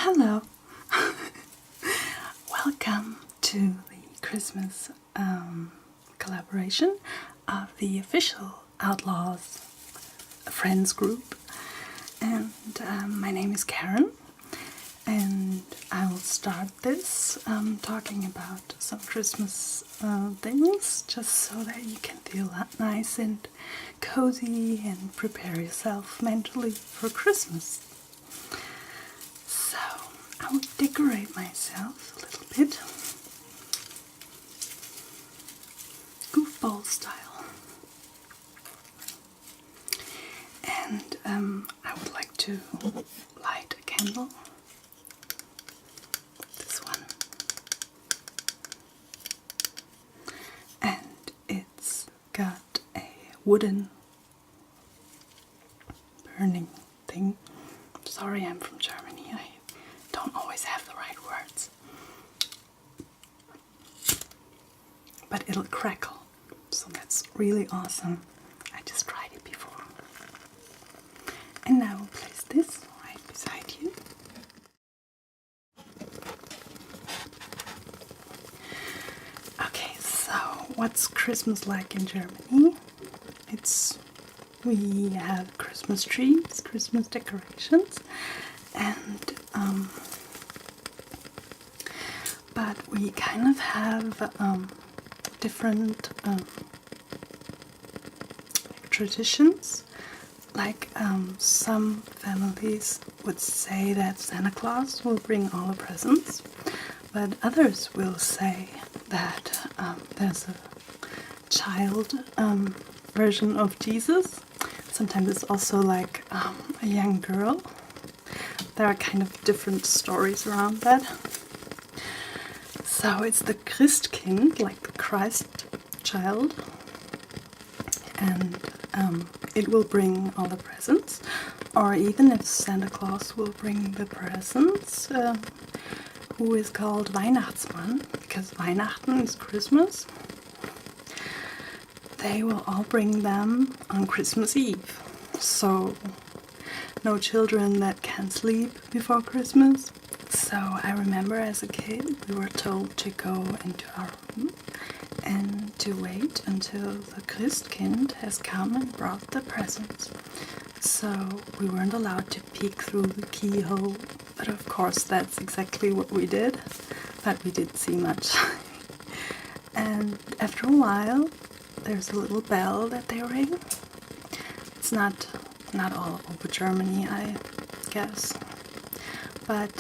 Hello! Welcome to the Christmas collaboration of the official Outlaws friends group. And my name is Karen, and I will start this talking about some Christmas things, just so that you can feel nice and cozy and prepare yourself mentally for Christmas. So I will decorate myself a little bit, goofball style. And I would like to light a candle. This one. And it's got a wooden burning thing. Sorry, I'm from Germany. I don't always have the right words. But it'll crackle. So that's really awesome. I just tried it before. And now I'll place this right beside you. Okay, so what's Christmas like in Germany? We have Christmas trees, Christmas decorations, and but we kind of have different traditions. Like some families would say that Santa Claus will bring all the presents, but others will say that there's a child version of Jesus. Sometimes it's also like a young girl. There are kind of different stories around that. So it's the Christkind, like the Christ child, and it will bring all the presents, or even if Santa Claus will bring the presents, who is called Weihnachtsmann, because Weihnachten is Christmas. They will all bring them on Christmas Eve. So no children that can sleep before Christmas. So I remember as a kid we were told to go into our room and to wait until the Christkind has come and brought the presents. So we weren't allowed to peek through the keyhole, but of course that's exactly what we did, but we didn't see much. And after a while there's a little bell that they ring. It's not all over Germany, I guess, but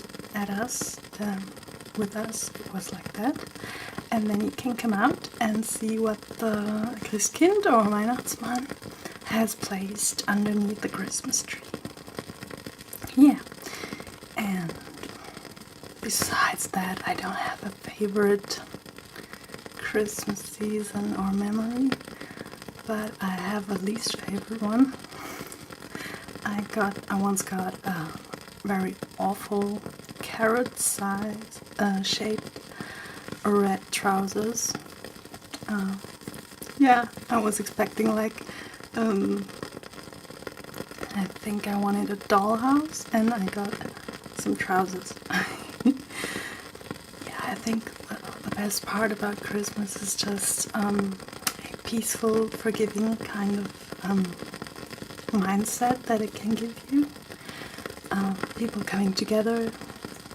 with us it was like that. And then you can come out and see what the Christkind or Weihnachtsmann has placed underneath the Christmas tree. Yeah, and besides that, I don't have a favorite Christmas season or memory, but I have a least favorite one. I once got a very awful carrot-size shaped red trousers. Yeah, I was expecting like I think I wanted a dollhouse, and I got some trousers. Yeah, I think the best part about Christmas is just a peaceful, forgiving kind of mindset that it can give you. People coming together.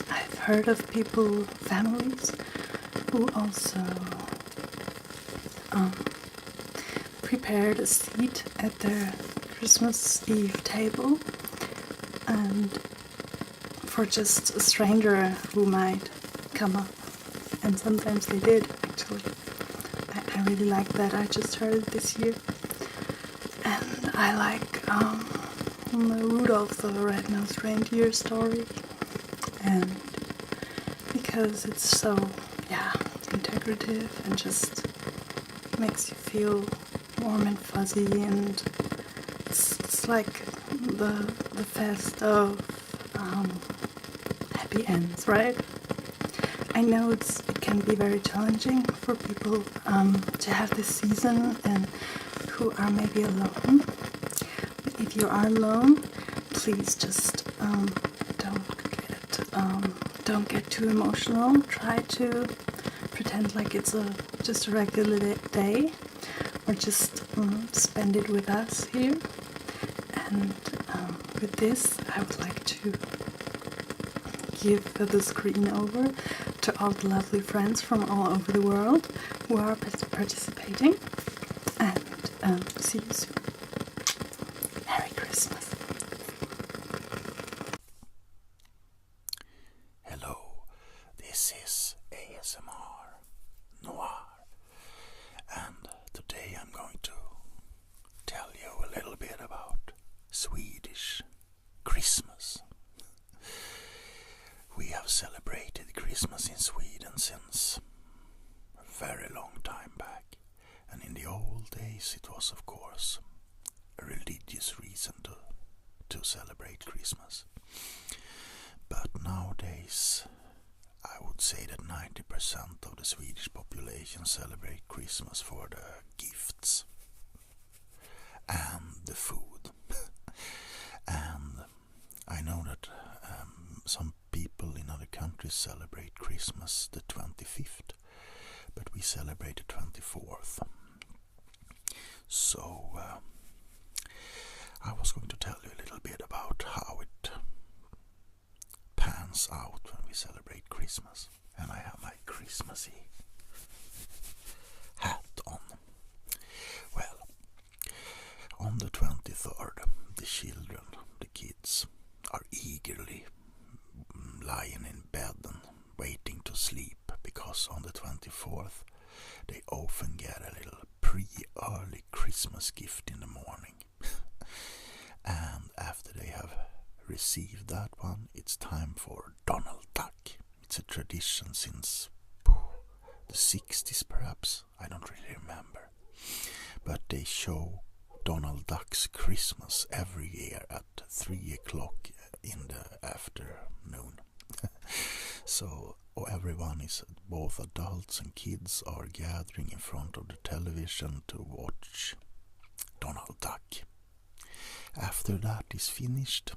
I've heard of families who also prepared a seat at their Christmas Eve table, and for just a stranger who might come up, and sometimes they did actually. I really like that. I just heard it this year, and I like the Rudolph the Red-Nosed Reindeer story, and because it's so integrative and just makes you feel warm and fuzzy, and it's like the fest of happy ends, right? I know it can be very challenging for people to have this season and who are maybe alone. But if you are alone, please just don't get don't get too emotional. Try to pretend like it's just a regular day, or just spend it with us here. And with this, I would like to give the screen over to all the lovely friends from all over the world who are participating, and see you soon. Merry Christmas. Hello, this is ASMR Noire, and today I'm going to tell you a little bit about Swedish Christmas. We have celebrated Christmas in Sweden since a very long time back, and in the old days it was of course a religious reason to celebrate Christmas. But nowadays I would say that 90% of the Swedish population celebrate Christmas for the gifts and the food. And I know that some people in other countries celebrate Christmas the 25th, but we celebrate the 24th. So I was going to tell you a little bit about how it pans out when we celebrate Christmas. And I have my Christmassy hat on. Well, on the 23rd, the children, the kids, are eagerly lying in bed and waiting to sleep, because on the 24th they often get a little early Christmas gift in the morning. And after they have received that one, it's time for Donald Duck. It's a tradition since the 60s perhaps, I don't really remember. But they show Donald Duck's Christmas every year at 3 o'clock in the afternoon. So everyone is, both adults and kids, are gathering in front of the television to watch Donald Duck. After that is finished,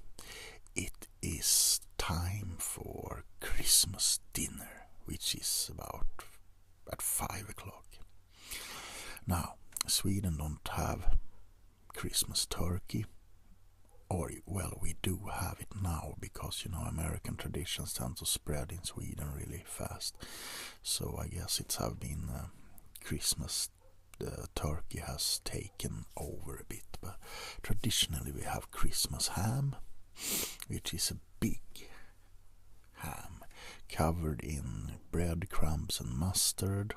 it is time for Christmas dinner, which is about at 5 o'clock. Now, Sweden don't have Christmas turkey, or, well, we do have it now, because, American traditions tend to spread in Sweden really fast. So I guess it's have been Christmas, the turkey has taken over a bit, but traditionally we have Christmas ham, which is a big ham covered in breadcrumbs and mustard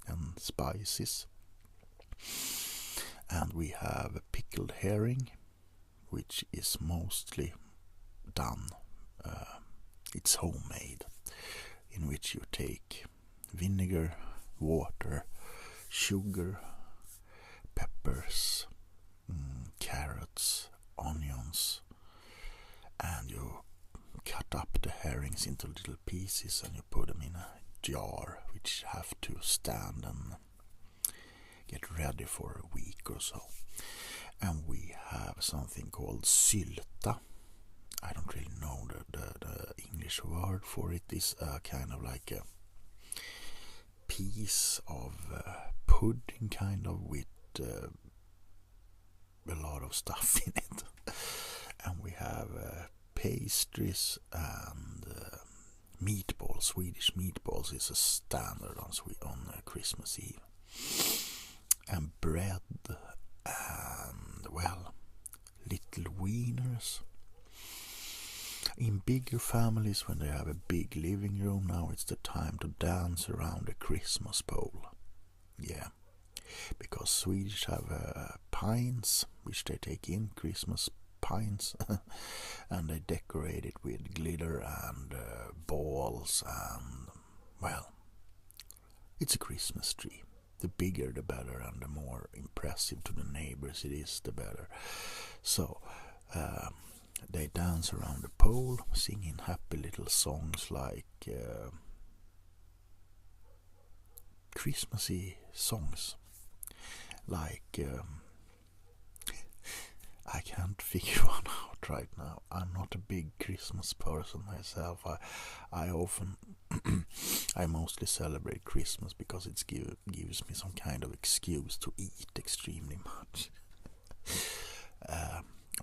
and spices. And we have a pickled herring, which is mostly done, it's homemade, in which you take vinegar, water, sugar, peppers, carrots, onions, and you cut up the herrings into little pieces and you put them in a jar, which have to stand and get ready for a week or so. And we have something called sylta. I don't really know the English word for it. It's kind of like a piece of pudding, kind of, with a lot of stuff in it. And we have pastries and meatballs. Swedish meatballs is a standard on Christmas Eve. And bread and, well, little wieners. In bigger families, when they have a big living room, now it's the time to dance around a Christmas pole. Yeah, because Swedish have pines, which they take in, Christmas pines, and they decorate it with glitter and balls, and, well, it's a Christmas tree. The bigger the better, and the more impressive to the neighbors it is, the better. So they dance around the pole, singing happy little songs like Christmassy songs, like I can't figure one out right now. I'm not a big Christmas person myself. I often, I mostly celebrate Christmas because it gives me some kind of excuse to eat extremely much.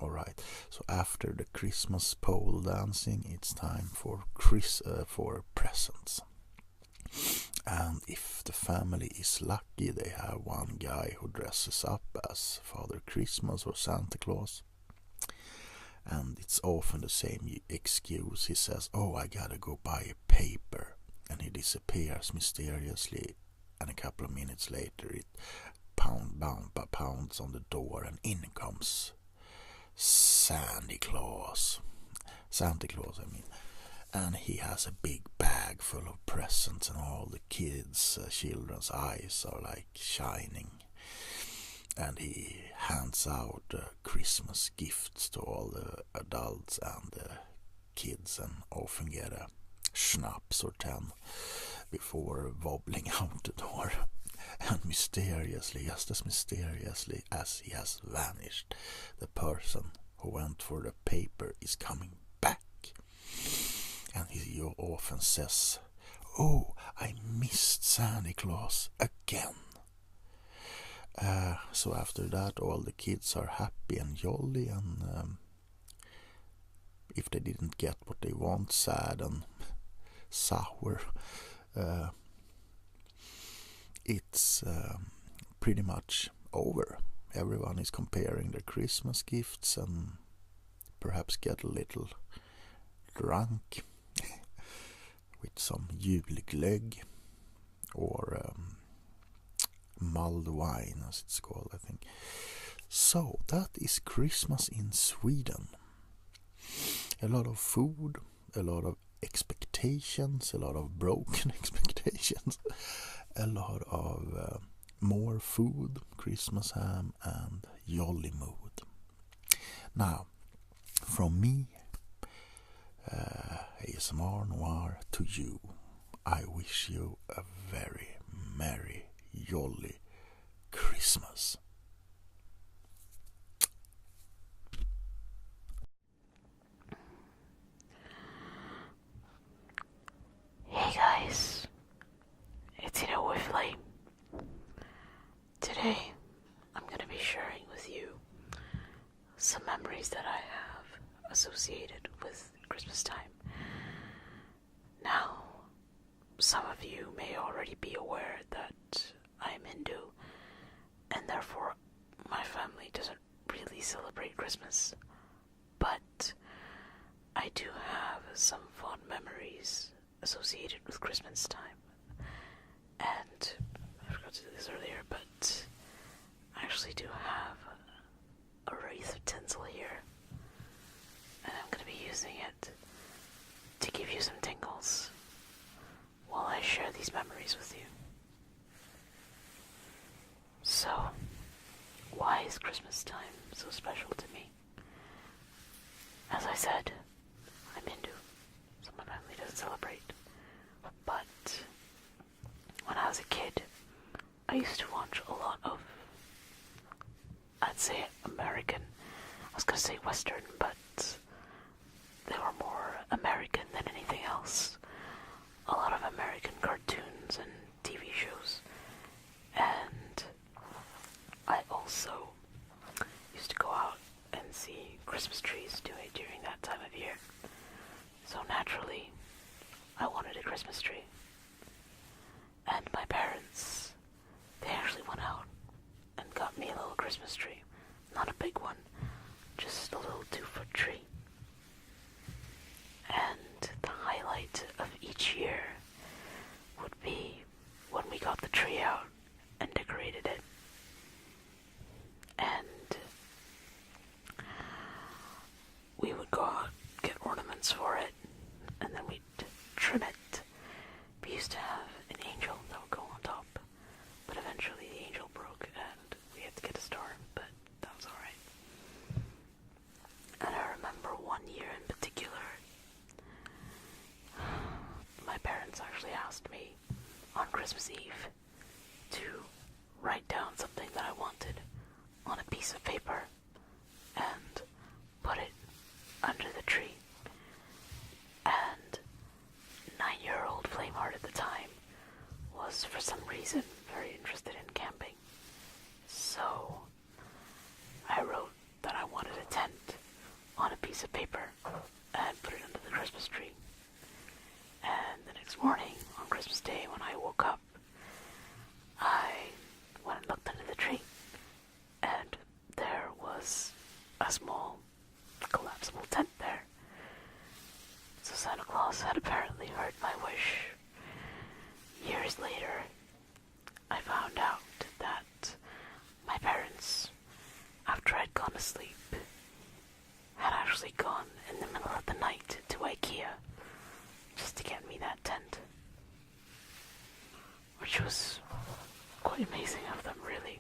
Alright, so after the Christmas pole dancing, it's time for presents. And if the family is lucky, they have one guy who dresses up as Father Christmas or Santa Claus. And it's often the same excuse. He says, "Oh, I gotta go buy a paper." And he disappears mysteriously, and a couple of minutes later it pounds on the door, and in comes Santa Claus, I mean. And he has a big bag full of presents, and all the children's eyes are like shining. And he hands out Christmas gifts to all the adults and the kids, and often get a schnapps or 10 before wobbling out the door. And mysteriously, just as mysteriously as he has vanished, the person who went for the paper is coming back. And he often says, "Oh, I missed Santa Claus again." So after that, all the kids are happy and jolly, and if they didn't get what they want, sad and sour, it's pretty much over. Everyone is comparing their Christmas gifts and perhaps get a little drunk with some julglögg or mulled wine, as it's called, I think. So that is Christmas in Sweden. A lot of food, a lot of expectations, a lot of broken expectations, a lot of more food, Christmas ham, and jolly mood. Now, from me, ASMR Noire, to you, I wish you a very merry, jolly Christmas. Hey guys, it's Inoue Flame. Today, I'm going to be sharing with you some memories that I have associated with Christmas time. Now, some of you may already be aware that I'm Hindu, and therefore my family doesn't really celebrate Christmas, but I do have some fond memories associated with Christmas time. And I forgot to do this earlier, but I actually do have a wreath of tinsel here, and I'm going to be using it to give you some tingles while I share these memories with you. So, why is Christmas time so special to me? As I said, I'm Hindu, so my family doesn't celebrate. But when I was a kid, I used to watch a lot of, I'd say American, I was going to say Western, but they were more American than anything else. A lot of American cartoons and TV shows. And I also used to go out and see Christmas trees during that time of year. So naturally, I wanted a Christmas tree. And my parents, they actually went out and got me a little Christmas tree. Not a big one, just a little 2-foot tree. And the highlight of each year would be when we got the tree out and decorated it. And we would go out, get ornaments for it, and then we'd trim it. We used to have an angel that would go on top, but eventually the angel broke and we had to get a star, but that was alright. And I remember one year in particular, my parents actually asked me on Christmas Eve to write down something that I wanted on a piece of paper, and for some reason, very interested in camping. So, I wrote that I wanted a tent on a piece of paper and put it under the Christmas tree. And the next morning, on Christmas Day, when I woke up, I went and looked under the tree, and there was a small collapsible tent there. So Santa Claus had apparently heard my wish. Years later, I found out that my parents, after I'd gone to sleep, had actually gone in the middle of the night to IKEA just to get me that tent. Which was quite amazing of them, really.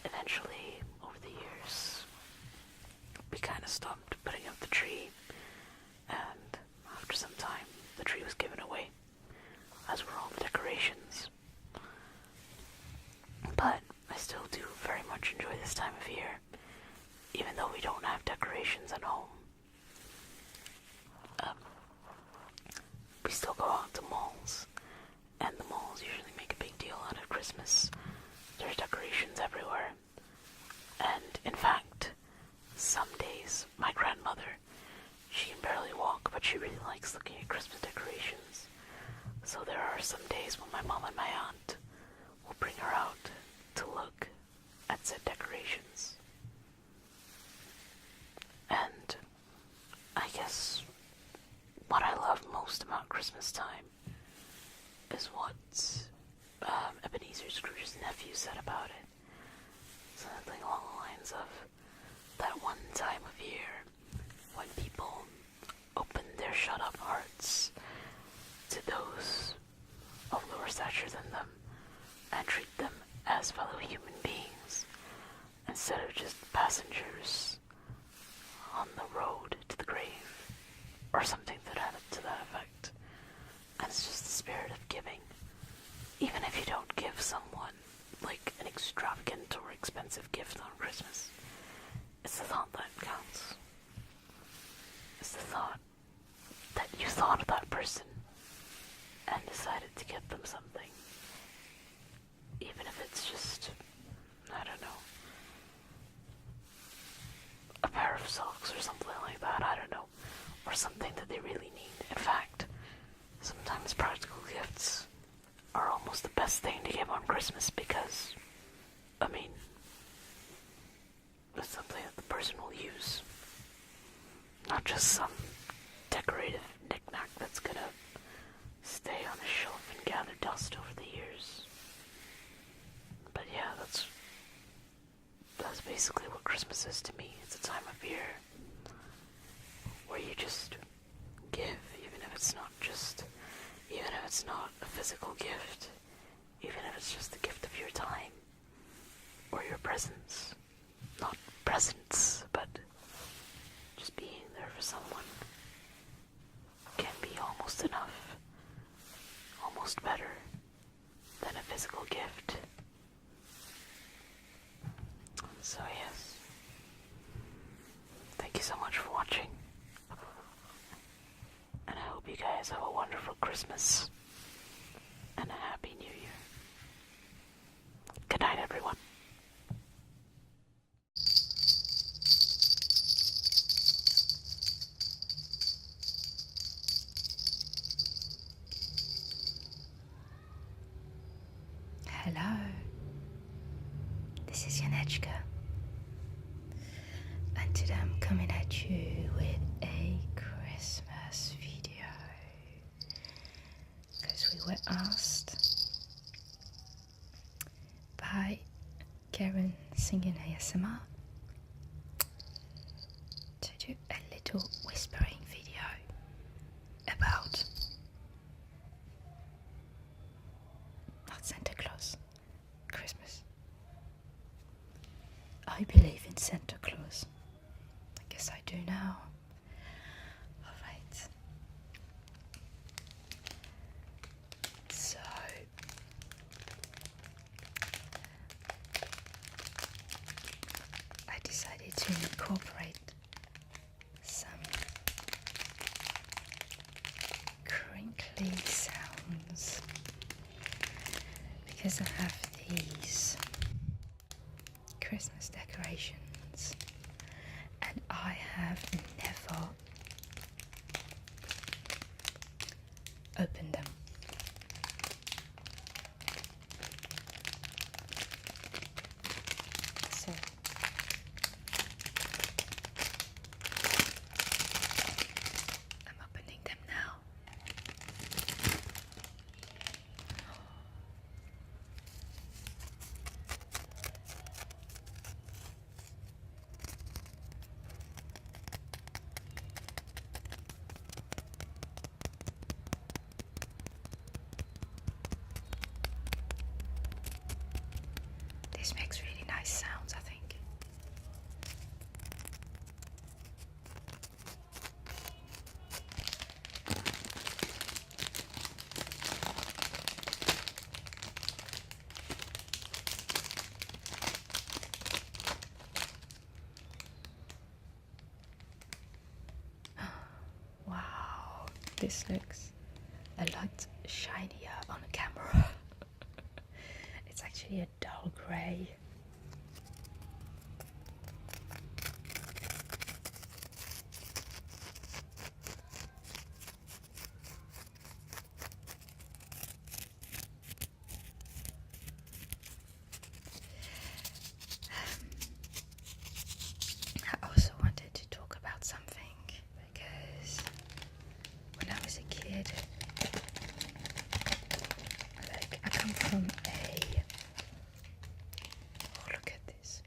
Eventually, over the years, we kind of stopped putting up the tree, and after some time, the tree was given away, as were all the decorations. But I still do very much enjoy this time of year, even though we don't have decorations at home. We still go out to malls, and the malls usually make a big deal out of Christmas. There's decorations everywhere. And in fact, some days, my grandmother, she can barely walk, but she really likes looking at Christmas decorations. So there are some days when my mom and my aunt will bring her out to look at said decorations. And I guess what I love most about Christmas time is what Ebenezer Scrooge's nephew said about it. Something along the lines of that one time of year when people open their shut-up hearts to those of lower stature than them and treat them as fellow human beings instead of just passengers on the road to the grave, or something to that effect. And it's just the spirit of giving. Even if you don't give someone like an extravagant or expensive gift on Christmas, it's the thought that counts. It's the thought that you thought of that person and decided to get them something. Even if it's just, I don't know, a pair of socks or something like that, I don't know. Or something that they really need. In fact, sometimes practical gifts are almost the best thing to give on Christmas because, I mean, it's something that the person will use. Not just some decorative knick-knack that's gonna stay on a shelf and gather dust over the years. But yeah, that's basically what Christmas is to me. It's a time of year where you just give, even if it's not a physical gift, even if it's just the gift of your time, or your presence. Not presents, but just being there for someone can be almost enough, almost better than a physical gift. So yes, thank you so much for watching. And I hope you guys have a wonderful Christmas and a Happy New Year. Good night, everyone. Hello, this is Janeczka, and today I'm coming at you with a Christmas video because we were asked by Karen singing ASMR to do a little whispering video about not Santa Claus, Christmas. I believe in Santa Claus. I guess I do now. Alright. So I decided to incorporate some crinkly sounds because I have these Christmas decorations and I have never opened them. So I'm opening them now. This makes really nice sounds, I think. Wow, this looks a lot shinier on camera. It's actually a dull grey. I also wanted to talk about something because when I was a kid, like I come from a, oh look at this,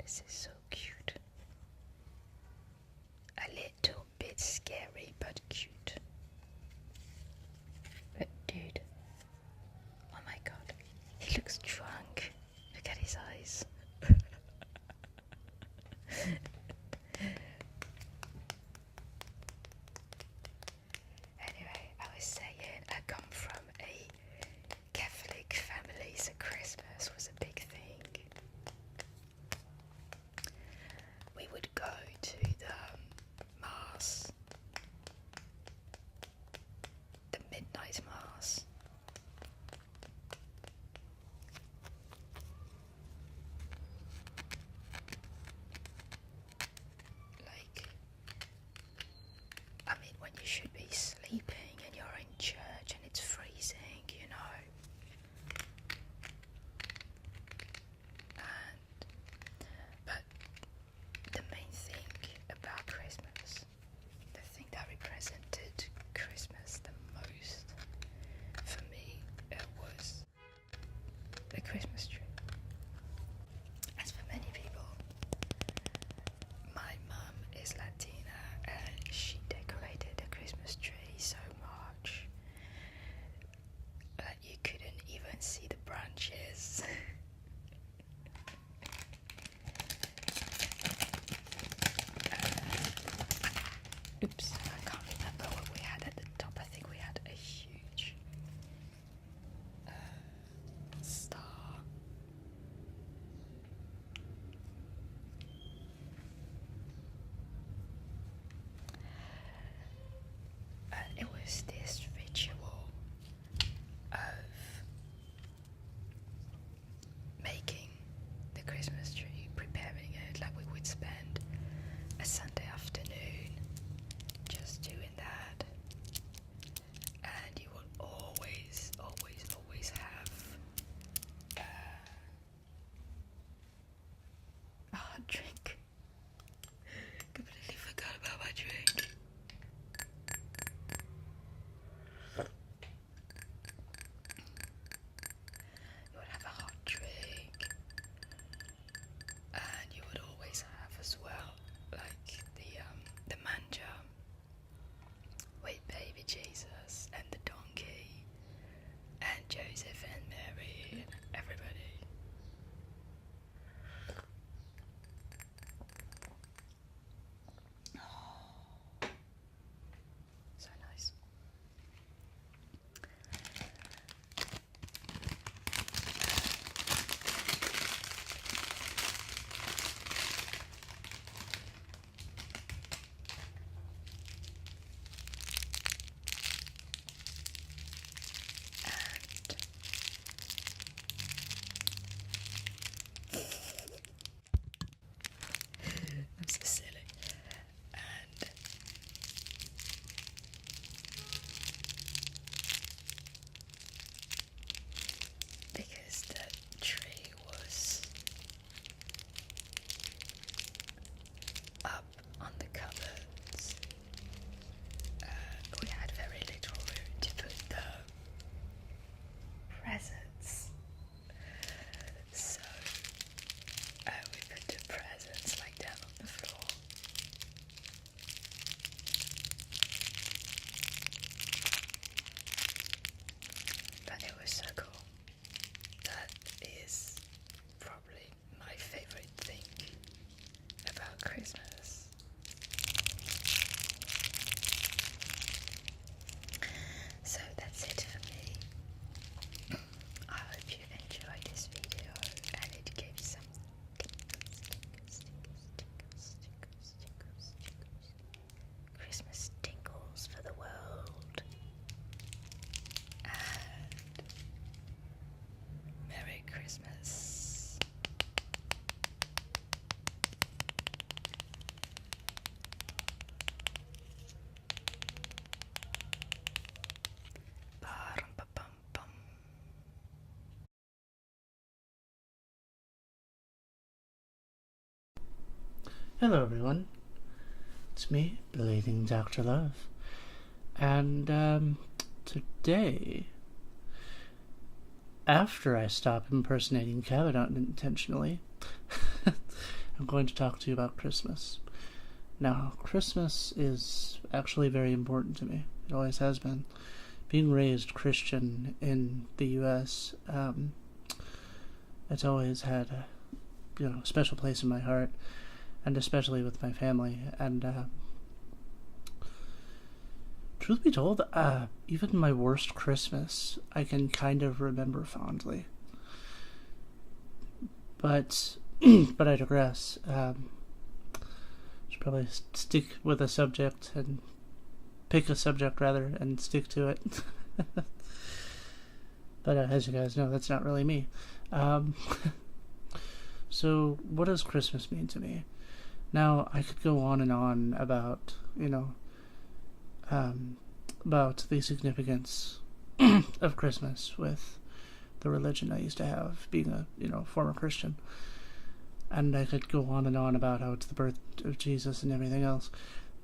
this is so cute, a little bit scary but cute, but dude, oh my god, he looks drunk, look at his eyes. Anyway, I was saying I come from a Catholic family, so Christmas was a big thing. We would go to the mass, the midnight mass. Like, I mean, when you should be sleeping and you're in church and it's freezing, you know. But the main thing about Christmas, the thing that represented Christmas the most for me, was the Christmas tree. As for many people, my mum is Latina and she decorated the Christmas tree so much that you couldn't even see the branches. Oops, I can't remember what we had at the top. I think we had a huge star. And it was this ritual of making the Christmas tree, preparing it, like we would spend a Sunday afternoon just doing that. And you will always, always, always have a hot drink. Completely forgot about my drink. You would have a hot drink, and you would always have as well, like the manger with baby Jesus and the donkey and Joseph and Mary and everybody. Oh, so nice. Hello everyone, it's me, Bleeding Dr. Love, and today, after I stop impersonating Davionte intentionally, I'm going to talk to you about Christmas. Now, Christmas is actually very important to me. It always has been. Being raised Christian in the U.S., it's always had a special place in my heart, and especially with my family. And truth be told, even my worst Christmas, I can kind of remember fondly. But I digress. Should probably stick with a subject and pick a subject rather and stick to it. But as you guys know, that's not really me. So what does Christmas mean to me? Now, I could go on and on about, about the significance of Christmas with the religion I used to have, being a, former Christian. And I could go on and on about how it's the birth of Jesus and everything else.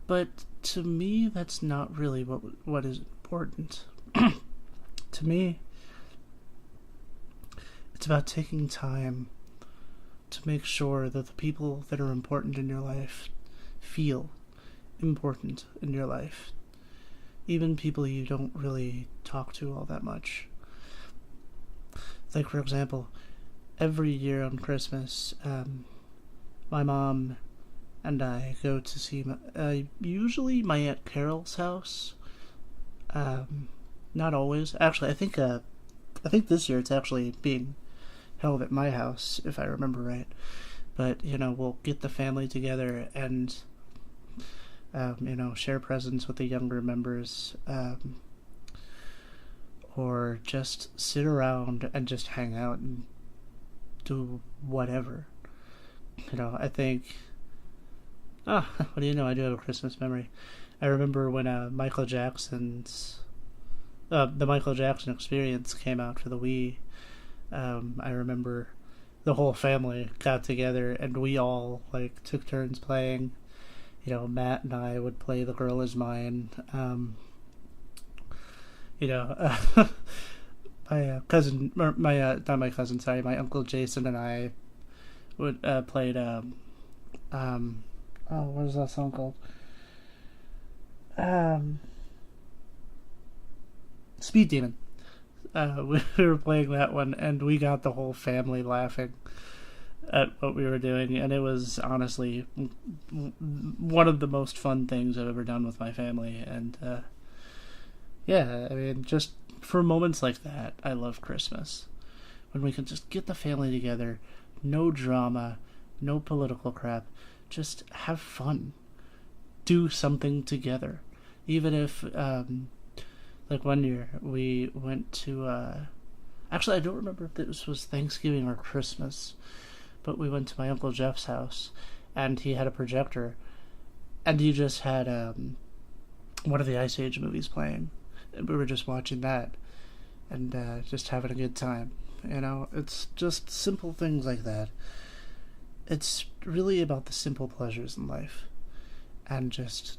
But to me, that's not really what is important. To me, it's about taking time to make sure that the people that are important in your life feel important in your life. Even people you don't really talk to all that much. Like, for example, every year on Christmas, my mom and I go to see usually my Aunt Carol's house. Not always. Actually, I think this year it's actually being held at my house, if I remember right. But, we'll get the family together and, share presents with the younger members, or just sit around and just hang out and do whatever. I think, what do you know, I do have a Christmas memory. I remember when the Michael Jackson Experience came out for the Wii. I remember the whole family got together and we all took turns playing. Matt and I would play The Girl Is Mine. My cousin, not my cousin, sorry, my Uncle Jason and I would played what is that song called? Speed Demon. We were playing that one, and we got the whole family laughing at what we were doing, and it was honestly one of the most fun things I've ever done with my family. And just for moments like that, I love Christmas. When we can just get the family together, no drama, no political crap, just have fun. Do something together. Even if, one year we went to, actually I don't remember if this was Thanksgiving or Christmas, but we went to my Uncle Jeff's house, and he had a projector, and he just had one of the Ice Age movies playing, and we were just watching that, and just having a good time. It's just simple things like that. It's really about the simple pleasures in life, and just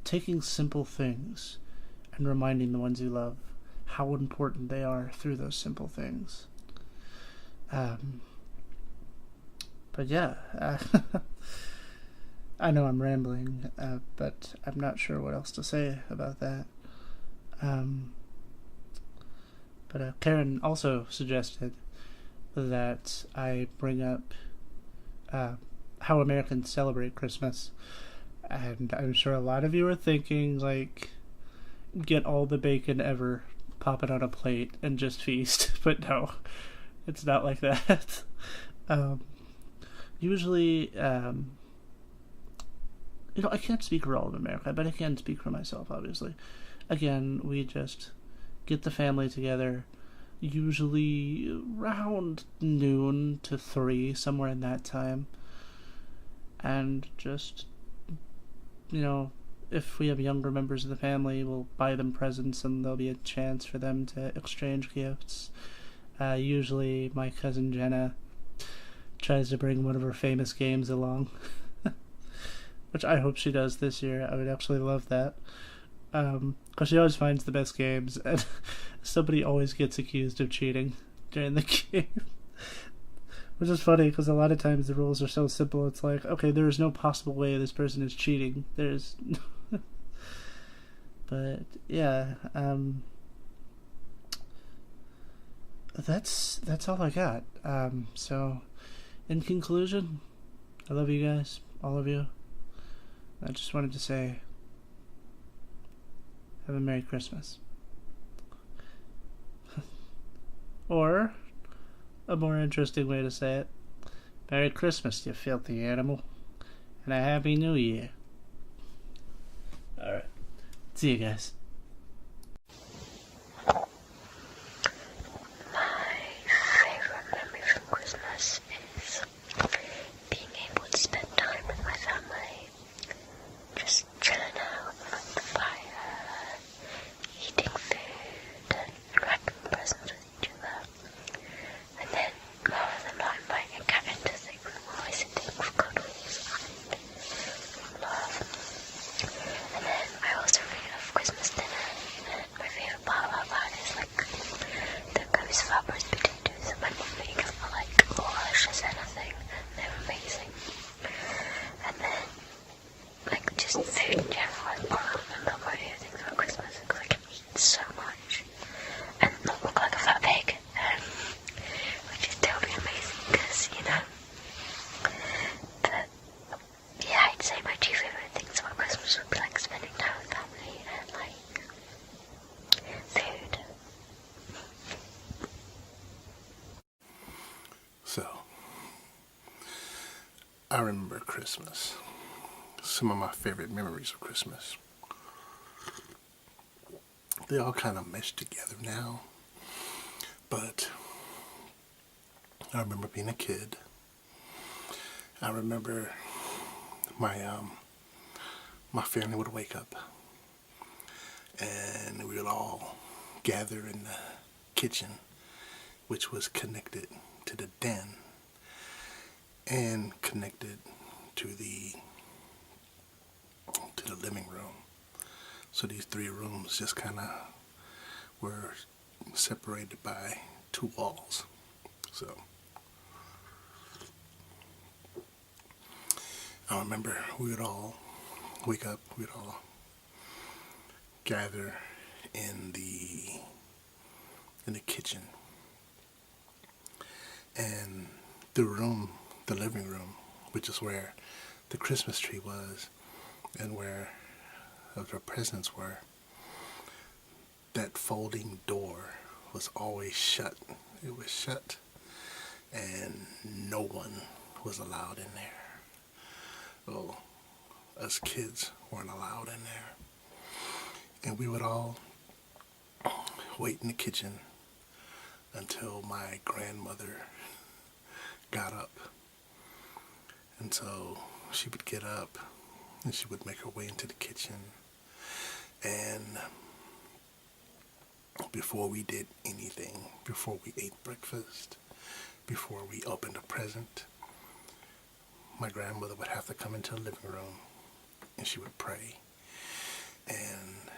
taking simple things and reminding the ones you love how important they are through those simple things. But yeah, I know I'm rambling, but I'm not sure what else to say about that. But Karen also suggested that I bring up how Americans celebrate Christmas. And I'm sure a lot of you are thinking, get all the bacon ever, pop it on a plate, and just feast. But no, it's not like that. Usually, I can't speak for all of America, but I can speak for myself, obviously. Again, we just get the family together, usually around noon to 3, somewhere in that time. And just, if we have younger members of the family, we'll buy them presents and there'll be a chance for them to exchange gifts. Usually my cousin Jenna tries to bring one of her famous games along. Which I hope she does this year. I would actually love that. Because she always finds the best games, and somebody always gets accused of cheating during the game. Which is funny, because a lot of times the rules are so simple, it's like, okay, there is no possible way this person is cheating. There's... But, yeah, that's all I got. So, in conclusion, I love you guys, all of you. I just wanted to say, have a Merry Christmas. Or, a more interesting way to say it, Merry Christmas, you filthy animal, and a Happy New Year. Alright, see you guys. My favorite memory from Christmas is being able to spend time with my family, just chilling out around the fire, eating food, and wrapping presents with each other. And then, rather than not inviting a cat into things, we're always sitting for cuddles and love. And then I also really love Christmas dinner. And my favourite part about that is like the ghost fabulous potatoes that my mum made for like delicious anything. They're amazing. And then like just food in general, I can't remember my favorite things about Christmas because I can eat so much and not look like a fat pig, which is totally amazing because, you know. But yeah, I'd say my two favourite things about Christmas would be like spending time with family and like food. So, I remember Christmas. Some of my favorite memories of Christmas. They all kind of mesh together now. But I remember being a kid. I remember my family would wake up and we would all gather in the kitchen, which was connected to the den and connected to the living room. So these three rooms just kind of were separated by two walls. So I remember we would all wake up, we'd all gather in the kitchen, and the living room, which is where the Christmas tree was and where the presents were, that folding door was always shut. It was shut and no one was allowed in there. Well, us kids weren't allowed in there. And we would all wait in the kitchen until my grandmother got up. And so she would get up and she would make her way into the kitchen. And before we did anything, before we ate breakfast, before we opened a present, my grandmother would have to come into the living room and she would pray. And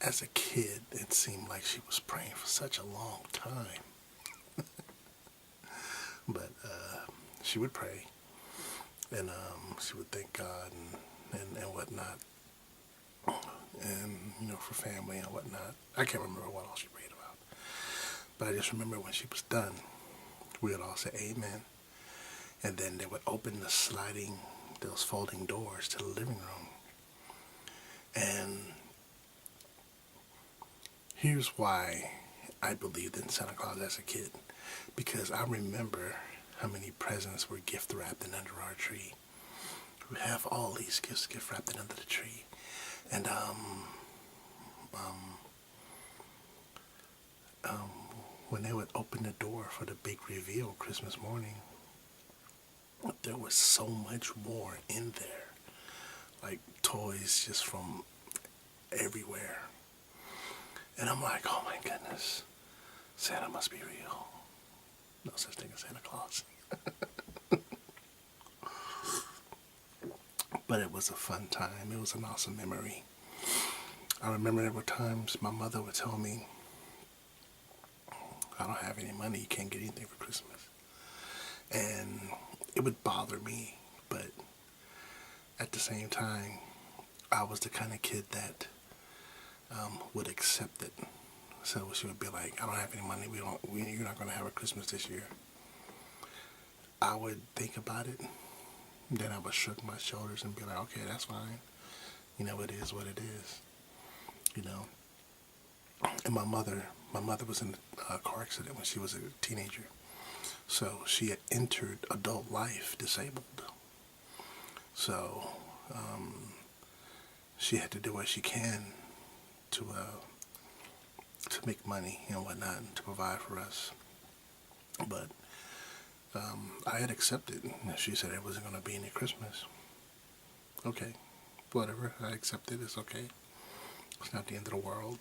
as a kid, it seemed like she was praying for such a long time. But she would pray, and she would thank God and whatnot, and, you know, for family and whatnot. I can't remember what else she prayed about. But I just remember when she was done, we would all say amen. And then they would open those folding doors to the living room. And here's why I believed in Santa Claus as a kid. Because I remember how many presents were gift wrapped in under our tree. We have all these gifts gift wrapped in under the tree. And when they would open the door for the big reveal Christmas morning, there was so much more in there. Like toys just from everywhere. And I'm like, oh my goodness, Santa must be real. No such thing as Santa Claus. But it was a fun time. It was an awesome memory. I remember there were times my mother would tell me, I don't have any money, you can't get anything for Christmas. And it would bother me, but at the same time, I was the kind of kid that would accept it. So she would be like, I don't have any money, you're not going to have a Christmas this year. I would think about it, then I would shrug my shoulders and be like, okay, that's fine. You know, it is what it is. You know. And my mother was in a car accident when she was a teenager. So she had entered adult life disabled. So she had to do what she can to make money and whatnot and to provide for us. But I had accepted. She said it wasn't going to be any Christmas. Okay, whatever. I accepted. It's okay. It's not the end of the world.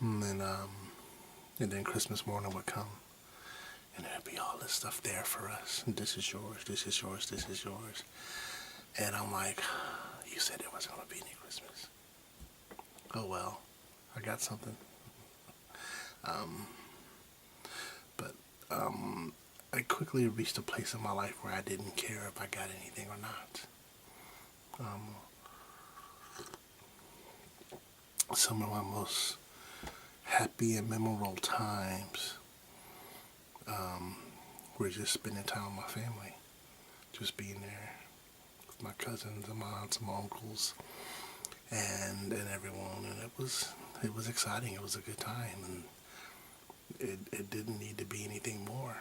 And then Christmas morning would come, and there'd be all this stuff there for us. And this is yours. This is yours. This is yours. And I'm like, you said there wasn't going to be any Christmas. Oh well, I got something. But I quickly reached a place in my life where I didn't care if I got anything or not. Some of my most happy and memorable times were just spending time with my family, just being there with my cousins and my aunts and my uncles and everyone, and it was exciting. It was a good time, and it didn't need to be anything more,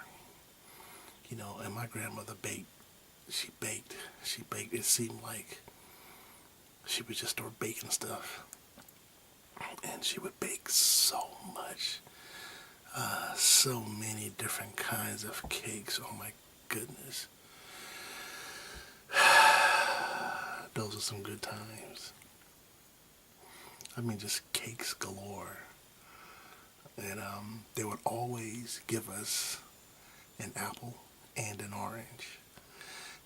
you know. And my grandmother baked. She baked. It seemed like she would just start baking stuff. And she would bake so much, so many different kinds of cakes. Oh my goodness. Those are some good times. I mean, just cakes galore. And they would always give us an apple and an orange.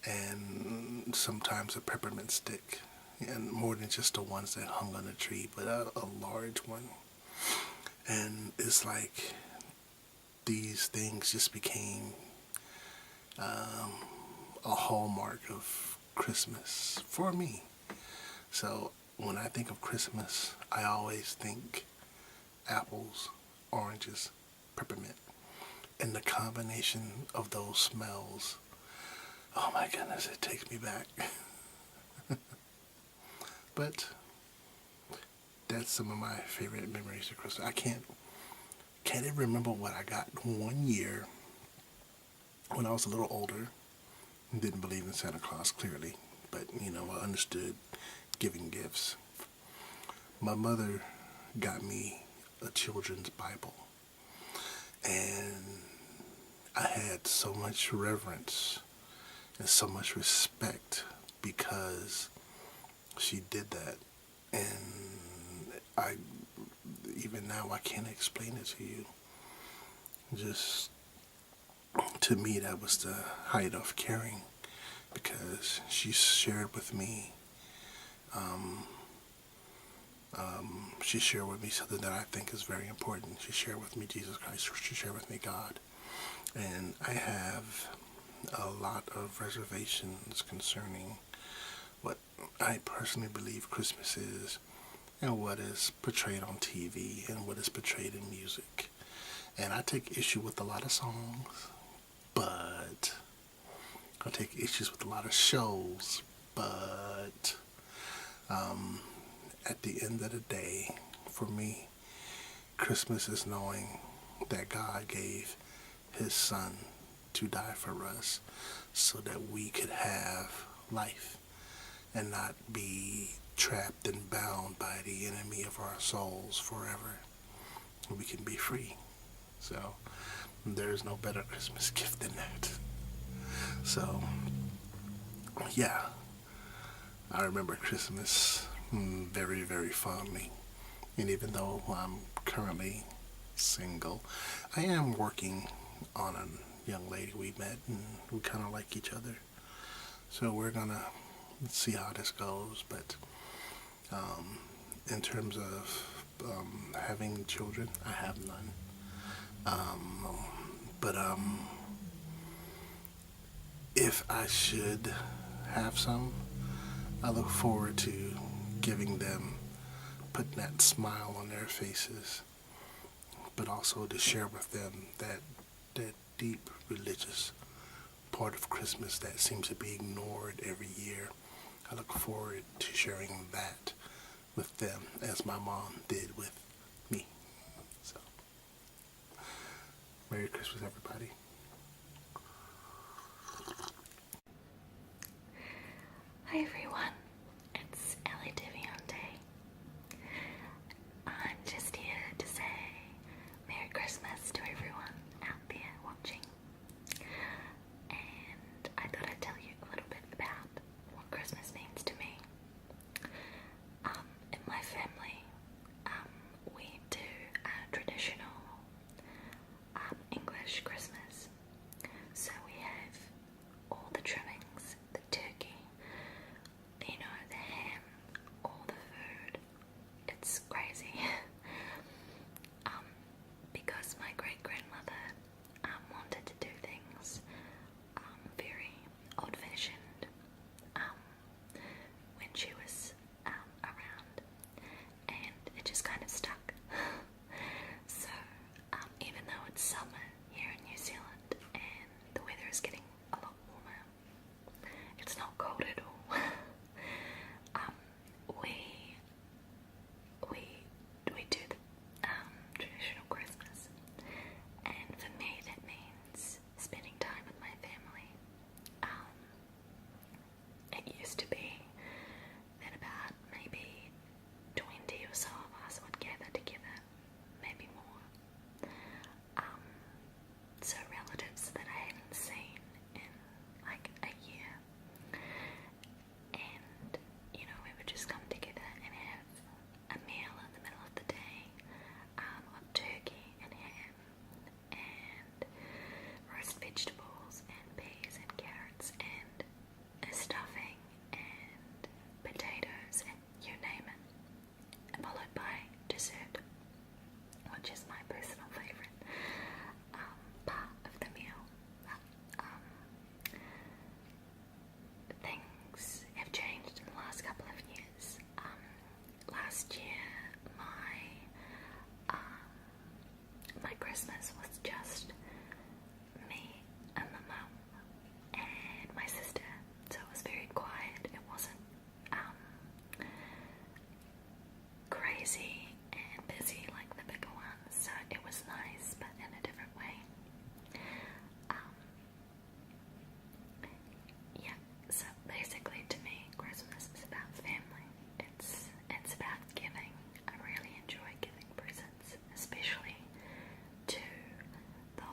And sometimes a peppermint stick. And more than just the ones that hung on the tree, but a large one. And it's like these things just became a hallmark of Christmas for me. So when I think of Christmas, I always think apples, oranges, peppermint. And the combination of those smells, oh my goodness, it takes me back. But that's some of my favorite memories of Christmas. I can't even remember what I got one year when I was a little older and didn't believe in Santa Claus clearly, but you know, I understood giving gifts. My mother got me a children's Bible, and I had so much reverence and so much respect because she did that, and even now I can't explain it to you. Just to me, that was the height of caring, because she shared with me something that I think is very important. She shared with me Jesus Christ. She shared with me God, and I have a lot of reservations concerning what I personally believe Christmas is, and what is portrayed on TV, and what is portrayed in music. And I take issue with a lot of songs, but I take issues with a lot of shows, but at the end of the day, for me, Christmas is knowing that God gave His Son to die for us so that we could have life and not be trapped and bound by the enemy of our souls forever. We can be free. So there's no better Christmas gift than that. So yeah, I remember Christmas very, very fondly. And even though I'm currently single, I am working on a young lady we met, and we kind of like each other. So we're gonna see how this goes. But in terms of having children, I have none. But if I should have some, I look forward to giving them, putting that smile on their faces, but also to share with them that deep religious part of Christmas that seems to be ignored every year. I look forward to sharing that with them as my mom did with me. So, Merry Christmas, everybody. Hi everyone, it's Ellie Davionte. I'm just here to say Merry Christmas to everyone out there watching. And I thought I'd tell you a little bit about what Christmas means to me. In my family, we do a traditional English Christmas. So we have all the trimmings, the turkey, the ham, all the food. It's crazy. Because my great-grandmother wanted to do things very old-fashioned when she was around, and it just kind of stuck. So even though it's summer here in New Zealand and the weather is getting a lot warmer, it's not cold at all. We do the traditional Christmas, and for me that means spending time with my family. It used to be that about maybe 20 or so of us would gather together, maybe more. So relatives that I hadn't seen in like a year. And, we would just come together and have a meal in the middle of the day of turkey and ham and roast vegetables and peas and carrots and stuffing and potatoes and you name it, followed by dessert, which is my personal favourite part of the meal. Things have changed in the last couple of years. Last year, my Christmas was just me and my mum and my sister, so it was very quiet. It wasn't crazy and busy like the bigger ones, so it was nice, but in a different way. Yeah, so basically to me, Christmas is about family. It's about giving. I really enjoy giving presents, especially to the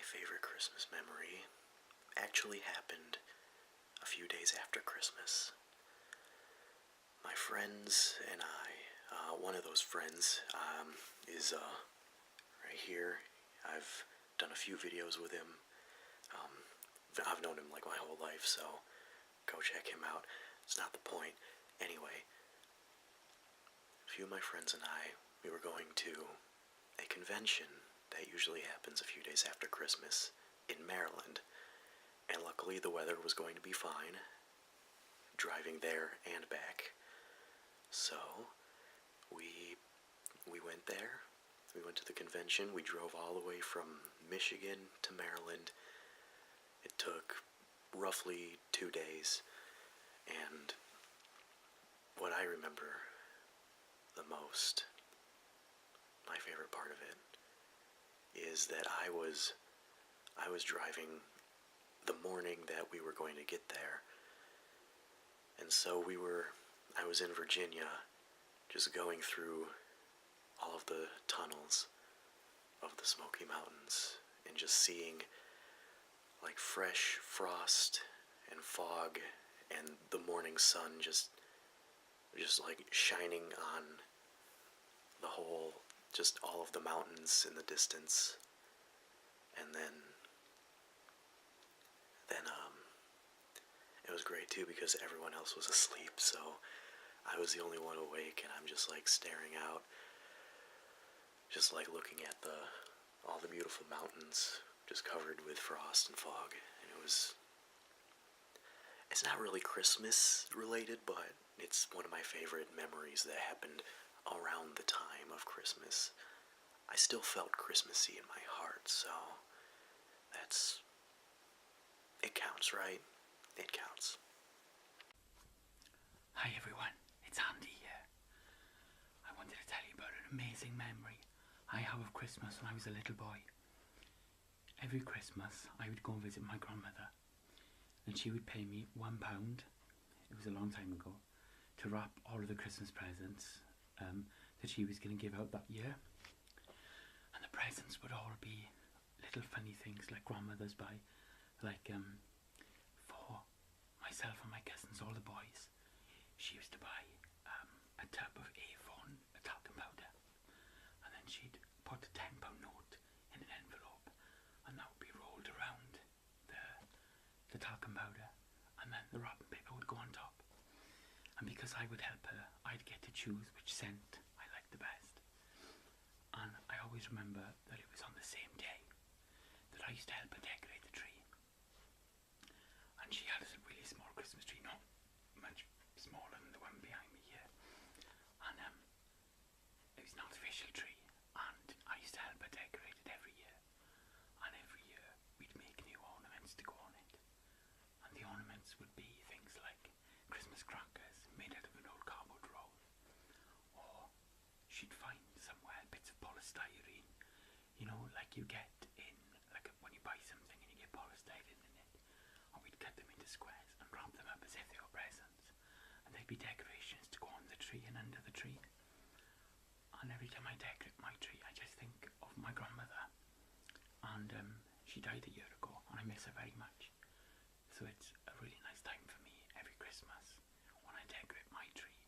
favorite Christmas memory actually happened a few days after Christmas. My friends and I, one of those friends is right here. I've done a few videos with him. I've known him like my whole life, so go check him out. It's not the point. Anyway, a few of my friends and I, we were going to a convention that usually happens a few days after Christmas in Maryland. And luckily the weather was going to be fine, driving there and back. So, we went there. We went to the convention. We drove all the way from Michigan to Maryland. It took roughly 2 days. And what I remember the most, my favorite part of it, is that I was driving the morning that we were going to get there. And so I was in Virginia, just going through all of the tunnels of the Smoky Mountains and just seeing like fresh frost and fog and the morning sun just like shining on the whole, just all of the mountains in the distance. And then it was great too because everyone else was asleep, so I was the only one awake, and I'm just like staring out, just like looking at all the beautiful mountains just covered with frost and fog. And it's not really Christmas related, but it's one of my favorite memories that happened around the time of Christmas. I still felt Christmassy in my heart, so it counts, right? It counts. Hi everyone, it's Andy here. I wanted to tell you about an amazing memory I have of Christmas when I was a little boy. Every Christmas I would go and visit my grandmother, and she would pay me £1, it was a long time ago, to wrap all of the Christmas presents that she was going to give out that year. And the presents would all be little funny things like grandmothers buy, like for myself and my cousins, all the boys, she used to buy a tub of Avon, a talcum powder, and then she'd put a £10 note in an envelope, and that would be rolled around the talcum powder, and then the wrapping paper would go on top. And because I would help her, I'd get to choose which scent I liked the best. And I always remember that it was on the same day that I used to help her decorate the tree. And she had a really small Christmas tree, not much smaller than the one behind me here. And it was an artificial tree, and I used to help her decorate it every year. And every year we'd make new ornaments to go on it. And the ornaments would be things like Christmas crackers made out of an old cardboard roll. Or she'd find somewhere bits of polystyrene, you know, like you get in, like when you buy something and you get polystyrene in it. And we'd cut them into squares and wrap them up as if they were presents. And they'd be decorations to go on the tree and under the tree. And every time I decorate my tree, I just think of my grandmother. And she died a year ago, and I miss her very much. So it's a really nice time for me every Christmas when I decorate my tree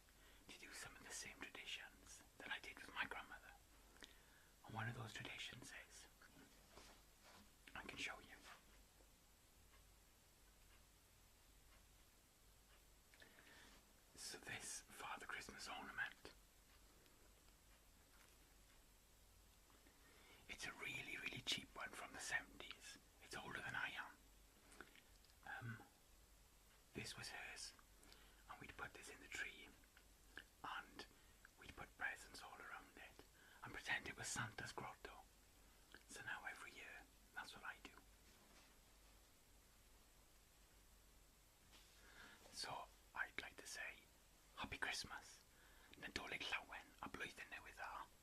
to do some of the same traditions that I did with my grandmother. And one of those traditions is, I can show you. So this Father Christmas ornament, it's a really, really cheap one from the 70s. It's older than I am. This was hers, and we'd put this in the tree, and we'd put presents all around it, and pretend it was Santa's grotto. So now every year, that's what I do. So I'd like to say, Happy Christmas, Nadolig Llawen, a blwyddyn newydd dda.